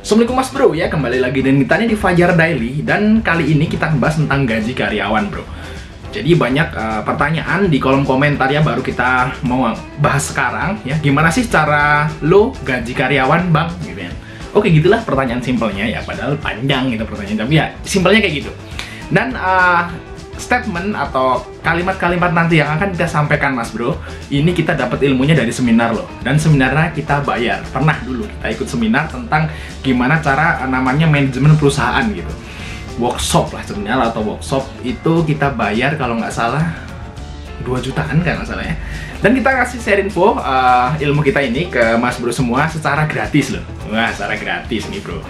Assalamualaikum Mas Bro ya, kembali lagi dengan kita di Fajar Daily. Dan kali ini kita bahas tentang gaji karyawan bro. Jadi banyak pertanyaan di kolom komentar ya, baru kita mau bahas sekarang ya. Gimana sih cara lo gaji karyawan bang gitu ya. Oke, gitulah pertanyaan simpelnya ya, padahal panjang gitu pertanyaan, tapi ya simpelnya kayak gitu. Dan statement atau kalimat-kalimat nanti yang akan kita sampaikan Mas Bro, ini kita dapat ilmunya dari seminar loh. Dan seminarnya kita bayar. Pernah dulu kita ikut seminar tentang gimana cara namanya manajemen perusahaan gitu. Workshop lah seminar atau workshop itu kita bayar kalau nggak salah 2 jutaan kan nggak salah ya. Dan kita kasih share info ilmu kita ini ke Mas Bro semua secara gratis loh. Wah, secara gratis nih bro.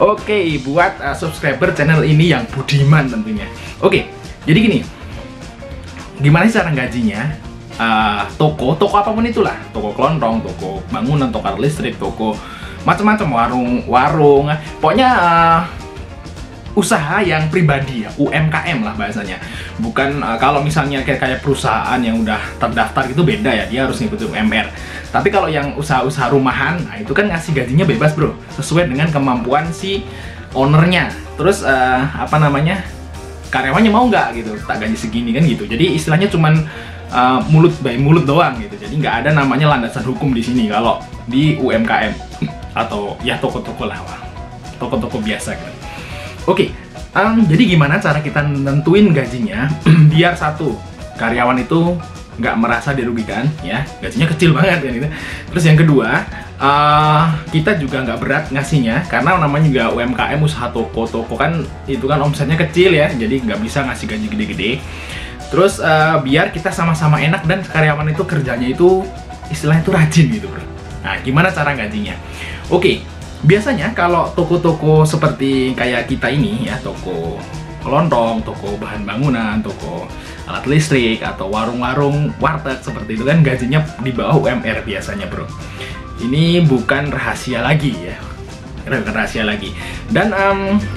Oke, buat subscriber channel ini yang budiman tentunya. Oke, jadi gini, gimana sih cara gajinya? Toko apapun itulah, toko kelontong, toko bangunan, toko listrik, toko macam-macam, warung, pokoknya usaha yang pribadi ya, UMKM lah bahasanya. Bukan kalau misalnya kayak perusahaan yang udah terdaftar itu beda ya, dia harus ngikutin UMR. Tapi kalau yang usaha-usaha rumahan, nah itu kan ngasih gajinya bebas bro, sesuai dengan kemampuan si ownernya. Terus karyawannya mau nggak gitu, tak gaji segini kan gitu. Jadi istilahnya cuman mulut by mulut doang gitu. Jadi nggak ada namanya landasan hukum di sini kalau di UMKM atau ya toko-toko lah, toko-toko biasa gitu. Oke, jadi gimana cara kita nentuin gajinya biar satu karyawan itu nggak merasa dirugikan ya, gajinya kecil banget kan gitu. Terus yang kedua, kita juga nggak berat ngasihnya karena namanya juga UMKM, usaha toko kan itu kan omsetnya kecil ya, jadi nggak bisa ngasih gaji gede-gede. Terus biar kita sama-sama enak dan karyawan itu kerjanya itu istilahnya itu rajin gitu bro. Nah, gimana cara gajinya? Oke, biasanya kalau toko-toko seperti kayak kita ini ya, toko kelontong, toko bahan bangunan, toko alat listrik, atau warung-warung warteg seperti itu kan gajinya di bawah UMR biasanya bro. Ini bukan rahasia lagi ya, bukan rahasia lagi. Dan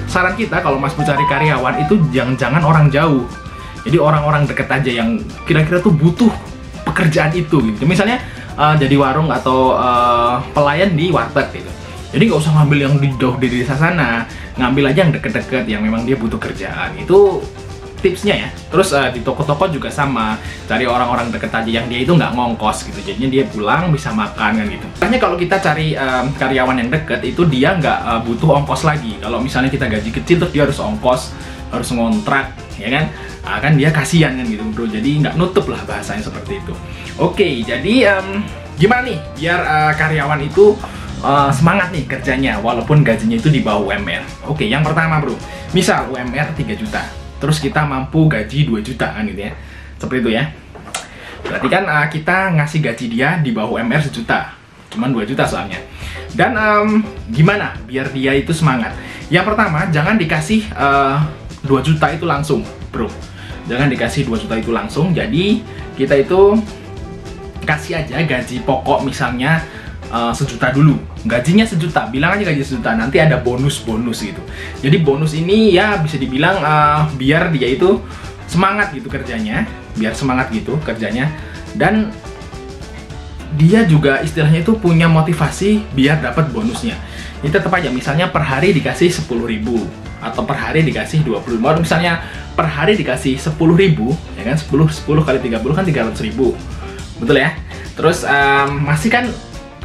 saran kita kalau Mas mau cari karyawan itu jangan orang jauh. Jadi orang-orang deket aja yang kira-kira tuh butuh pekerjaan itu gitu. Misalnya jadi warung atau pelayan di warteg gitu. Jadi nggak usah ngambil yang di jauh di desa sana, ngambil aja yang deket-deket yang memang dia butuh kerjaan. Itu tipsnya ya. Terus di toko-toko juga sama, cari orang-orang deket aja yang dia itu nggak ngongkos gitu. Jadinya dia pulang bisa makan kan gitu. Makanya kalau kita cari karyawan yang deket itu dia nggak butuh ongkos lagi. Kalau misalnya kita gaji kecil terus dia harus ongkos, harus ngontrak, ya kan? Kan dia kasihan kan gitu bro. Jadi nggak nutup lah bahasanya seperti itu. Oke, jadi gimana nih biar karyawan itu semangat nih kerjanya walaupun gajinya itu di bawah UMR. Oke, yang pertama bro, misal UMR 3 juta terus kita mampu gaji 2 juta kan gitu ya, seperti itu ya. Berarti kan kita ngasih gaji dia di bawah UMR 1 juta, cuman 2 juta soalnya. Dan gimana biar dia itu semangat? Yang pertama, jangan dikasih 2 juta itu langsung bro, jangan dikasih 2 juta itu langsung. Jadi kita itu kasih aja gaji pokok misalnya 1 juta dulu, gajinya 1 juta, bilang aja gaji 1 juta, nanti ada bonus gitu. Jadi bonus ini ya bisa dibilang biar dia itu semangat gitu kerjanya, biar semangat gitu kerjanya, dan dia juga istilahnya itu punya motivasi biar dapat bonusnya. Ini tetap aja misalnya per hari dikasih 10.000 atau per hari dikasih 20.000, misalnya per hari dikasih 10.000 ya kan, 10 kali 30 kan 300.000, betul ya. Terus masih kan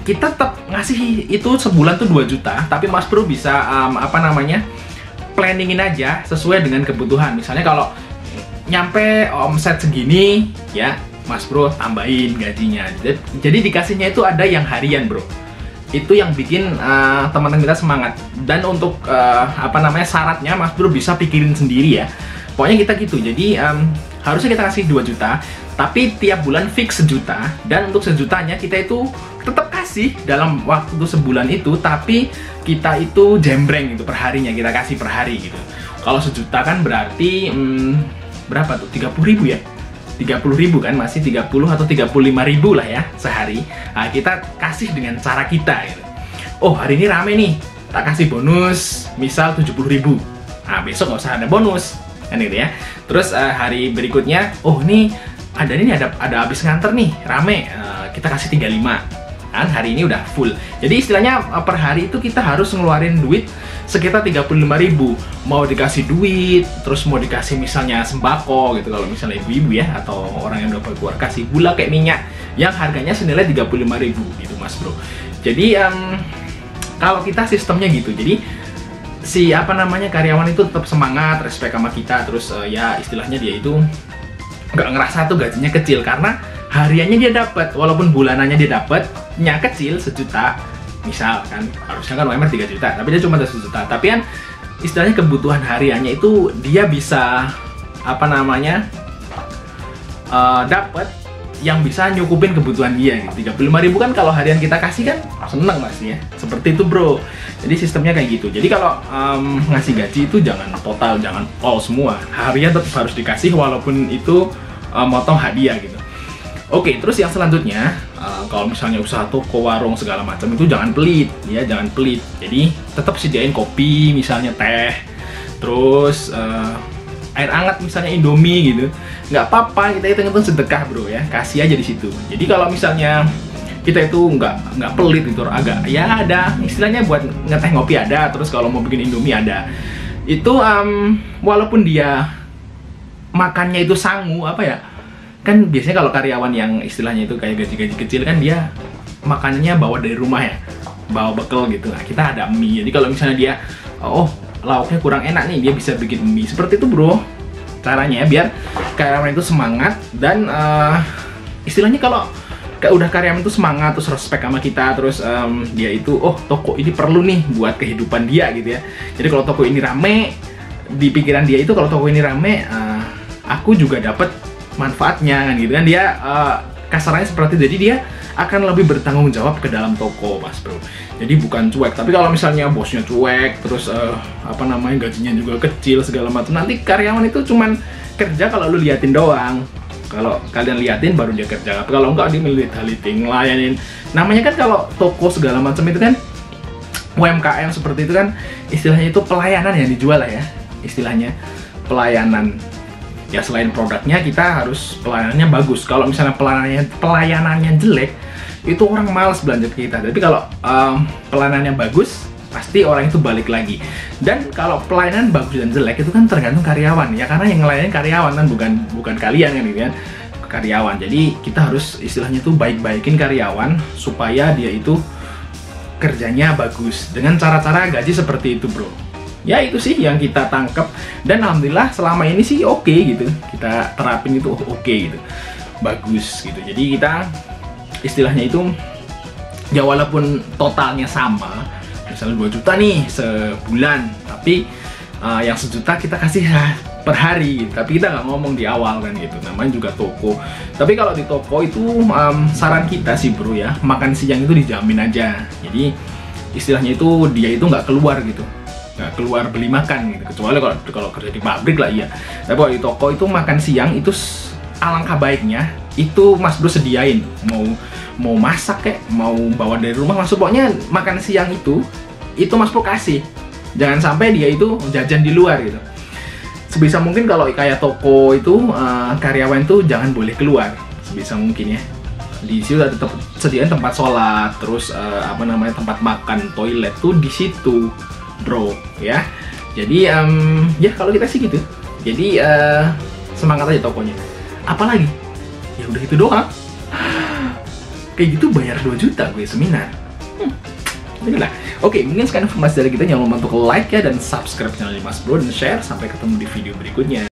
kita tetap ngasih itu sebulan tuh 2 juta, tapi Mas Bro bisa planningin aja sesuai dengan kebutuhan. Misalnya kalau nyampe omset segini ya, Mas Bro tambahin gajinya. Jadi dikasihnya itu ada yang harian bro. Itu yang bikin teman-teman kita semangat. Dan untuk syaratnya Mas Bro bisa pikirin sendiri ya. Pokoknya kita gitu. Jadi harusnya kita kasih 2 juta, tapi tiap bulan fix 1 juta. Dan untuk 1 jutanya kita itu tetap kasih dalam waktu sebulan itu, tapi kita itu jembreng gitu per harinya, kita kasih per hari gitu. Kalau 1 juta kan berarti berapa tuh? 30.000 ya? 30.000 kan, masih 30 atau 35.000 lah ya sehari. Nah, kita kasih dengan cara kita gitu. Oh, hari ini rame nih, tak kasih bonus misal 70.000. Nah, besok nggak usah ada bonus kan gitu ya. Terus hari berikutnya, oh nih ada habis nganter nih, rame, kita kasih 35. kan hari ini udah full. Jadi istilahnya per hari itu kita harus ngeluarin duit sekitar 35.000. Mau dikasih duit, terus mau dikasih misalnya sembako gitu, kalau misalnya ibu-ibu ya, atau orang yang udah berkeluar, kasih gula kayak minyak yang harganya senilai 35.000 gitu Mas Bro. Jadi kalau kita sistemnya gitu, jadi si karyawan itu tetap semangat, respect sama kita, terus ya istilahnya dia itu nggak ngerasa tuh gajinya kecil, karena hariannya dia dapat, walaupun bulanannya dia dapatnya kecil 1 juta misal kan, harusnya kan UMR 3 juta tapi dia cuma 1 juta, tapi kan istilahnya kebutuhan hariannya itu dia bisa dapat yang bisa nyukupin kebutuhan dia gitu. 35.000 kan kalau harian kita kasih kan seneng pasti ya, seperti itu bro. Jadi sistemnya kayak gitu. Jadi kalau ngasih gaji itu jangan total, jangan all semua, harian tetap harus dikasih walaupun itu motong hadiah gitu. Oke, terus yang selanjutnya, kalau misalnya usaha toko, warung, segala macam itu jangan pelit, ya jangan pelit. Jadi tetap sediain kopi, misalnya teh, terus air hangat, misalnya Indomie gitu. Nggak apa-apa, kita hitung-hitung sedekah bro ya, kasih aja di situ. Jadi kalau misalnya kita itu nggak pelit gitu, agak ya ada istilahnya buat ngeteh ngopi ada, terus kalau mau bikin Indomie ada. Itu walaupun dia makannya itu sangu kan biasanya kalau karyawan yang istilahnya itu kayak gaji-gaji kecil kan dia makanannya bawa dari rumah ya, bawa bekal gitu. Nah, kita ada mie, jadi kalau misalnya dia lauknya kurang enak nih, dia bisa bikin mie. Seperti itu bro caranya, biar karyawan itu semangat. Dan istilahnya kalau udah karyawan itu semangat, terus respect sama kita, terus dia itu toko ini perlu nih buat kehidupan dia gitu ya. Jadi kalau toko ini rame, di pikiran dia itu kalau toko ini rame, aku juga dapat manfaatnya kan gitu kan. Dia kasarannya seperti itu. Jadi dia akan lebih bertanggung jawab ke dalam toko Mas Bro. Jadi bukan cuek. Tapi kalau misalnya bosnya cuek, terus gajinya juga kecil segala macam, nanti karyawan itu cuman kerja kalau lu liatin doang. Kalau kalian liatin baru dia kerja. Kalau enggak dia melit-liting, ngelayanin. Namanya kan kalau toko segala macam itu kan UMKM seperti itu kan, istilahnya itu pelayanan yang dijual lah ya. Istilahnya pelayanan. Ya selain produknya, kita harus pelayanannya bagus. Kalau misalnya pelayanannya jelek, itu orang malas belanja ke kita. Tapi kalau pelayanannya bagus, pasti orang itu balik lagi. Dan kalau pelayanan bagus dan jelek itu kan tergantung karyawan ya, karena yang ngelayanin karyawan kan, bukan kalian kan gitu kan, karyawan. Jadi kita harus istilahnya tuh baik-baikin karyawan supaya dia itu kerjanya bagus dengan cara-cara gaji seperti itu bro. Ya itu sih yang kita tangkap, dan alhamdulillah selama ini sih oke gitu, kita terapin itu oke gitu, bagus gitu. Jadi kita istilahnya itu ya walaupun totalnya sama, misalnya 2 juta nih sebulan, tapi yang 1 juta kita kasih per hari gitu. Tapi kita nggak ngomong di awal kan gitu, namanya juga toko. Tapi kalau di toko itu saran kita sih bro ya, makan siang itu dijamin aja. Jadi istilahnya itu dia itu nggak keluar gitu, nggak keluar beli makan gitu, kecuali kalau kerja di pabrik lah iya. Tapi kalau di toko itu makan siang itu alangkah baiknya itu Mas Bro sediain, mau masak kayak mau bawa dari rumah, maksud pokoknya makan siang itu Mas Bro kasih. Jangan sampai dia itu jajan di luar gitu. Sebisa mungkin kalau kayak toko itu karyawan itu jangan boleh keluar sebisa mungkin ya. Di situ tetap sediain tempat sholat, terus tempat makan, toilet tuh di situ bro ya. Jadi ya kalau kita sih gitu. Jadi semangat aja tokonya. Apalagi ya udah itu doang. Kayak gitu bayar 2 juta gue seminar. Inilah. Oke, mungkin sekarang informasi dari kita. Jangan lupa untuk like ya dan subscribe channel Mas Bro dan share. Sampai ketemu di video berikutnya.